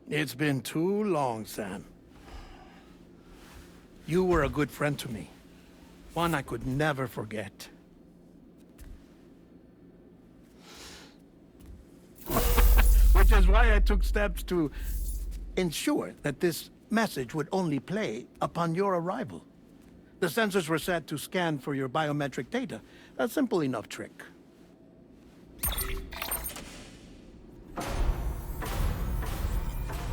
It's been too long, Sam. You were a good friend to me. One I could never forget. Which is why I took steps to ensure that this message would only play upon your arrival. The sensors were set to scan for your biometric data. A simple enough trick.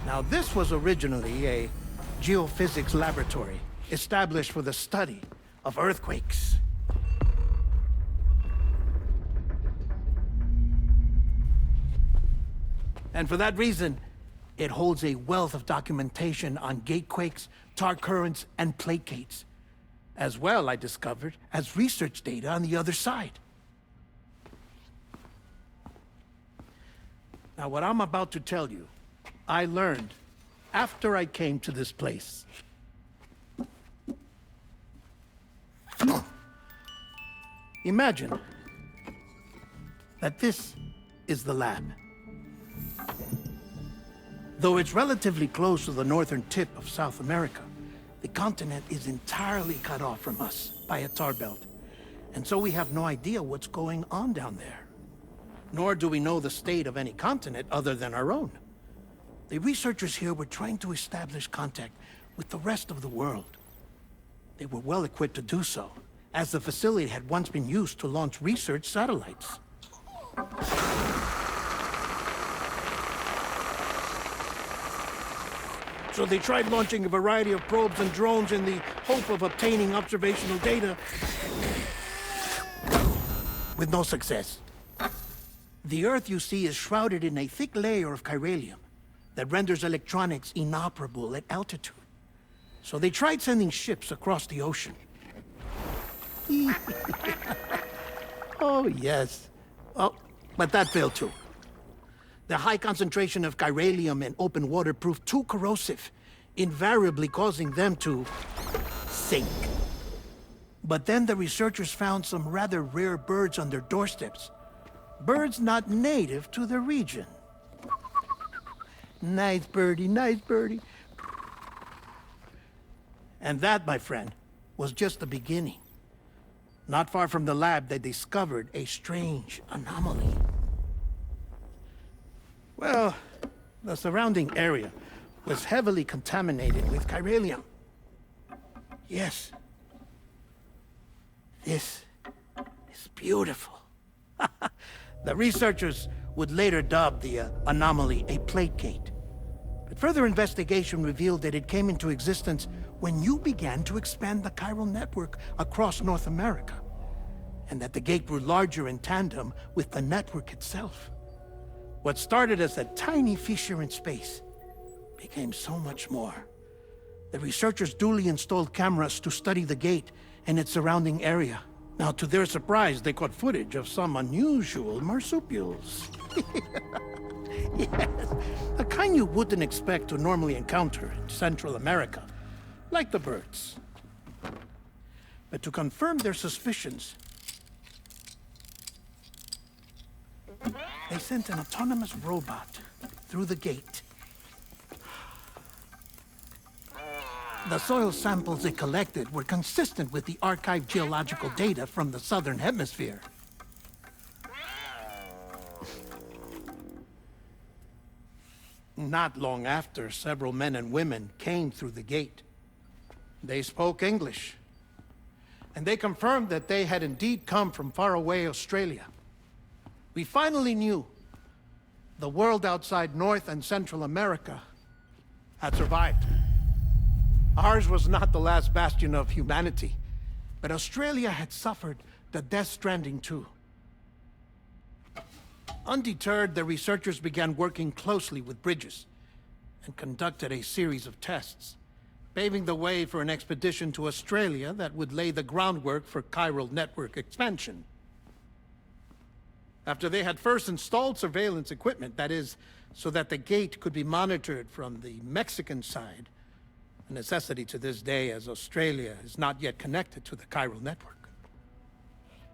Now, this was originally a geophysics laboratory established for the study of earthquakes. And for that reason, it holds a wealth of documentation on gatequakes, tar currents, and placates. As well, I discovered, as research data on the other side. Now, what I'm about to tell you, I learned after I came to this place. Imagine that this is the lab. Though it's relatively close to the northern tip of South America, the continent is entirely cut off from us by a tar belt. And so we have no idea what's going on down there. Nor do we know the state of any continent other than our own. The researchers here were trying to establish contact with the rest of the world. They were well equipped to do so, as the facility had once been used to launch research satellites. So they tried launching a variety of probes and drones in the hope of obtaining observational data, with no success. The Earth, you see, is shrouded in a thick layer of chiralium that renders electronics inoperable at altitude. So they tried sending ships across the ocean. Oh, yes. Oh, but that failed too. The high concentration of chiralium in open water proved too corrosive, invariably causing them to sink. But then the researchers found some rather rare birds on their doorsteps. Birds not native to the region. Nice birdie, nice birdie. And that, my friend, was just the beginning. Not far from the lab, they discovered a strange anomaly. Well, the surrounding area was heavily contaminated with chiralium. Yes. This is beautiful. The researchers would later dub the anomaly a placate. But further investigation revealed that it came into existence when you began to expand the chiral network across North America, and that the gate grew larger in tandem with the network itself. What started as a tiny fissure in space became so much more. The researchers duly installed cameras to study the gate and its surrounding area. Now, to their surprise, they caught footage of some unusual marsupials. Yes, a kind you wouldn't expect to normally encounter in Central America, like the birds. But to confirm their suspicions, they sent an autonomous robot through the gate. The soil samples it collected were consistent with the archived geological data from the southern hemisphere. Not long after, several men and women came through the gate. They spoke English, and they confirmed that they had indeed come from faraway Australia. We finally knew the world outside North and Central America had survived. Ours was not the last bastion of humanity, but Australia had suffered the death stranding too. Undeterred, the researchers began working closely with Bridges and conducted a series of tests, paving the way for an expedition to Australia that would lay the groundwork for chiral network expansion. After they had first installed surveillance equipment, that is, so that the gate could be monitored from the Mexican side, a necessity to this day as Australia is not yet connected to the chiral network.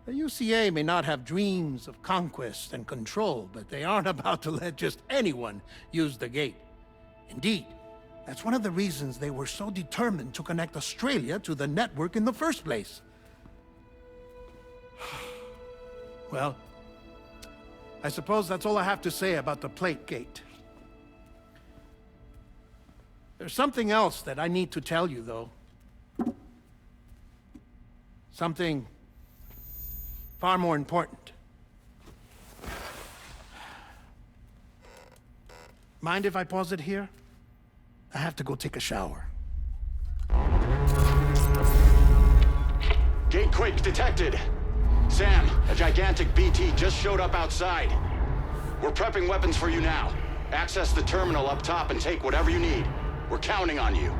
The UCA may not have dreams of conquest and control, but they aren't about to let just anyone use the gate. Indeed, that's one of the reasons they were so determined to connect Australia to the network in the first place. Well, I suppose that's all I have to say about the plate gate. There's something else that I need to tell you, though. Something far more important. Mind if I pause it here? I have to go take a shower. Gate quake detected. Sam, a gigantic BT just showed up outside. We're prepping weapons for you now. Access the terminal up top and take whatever you need. We're counting on you.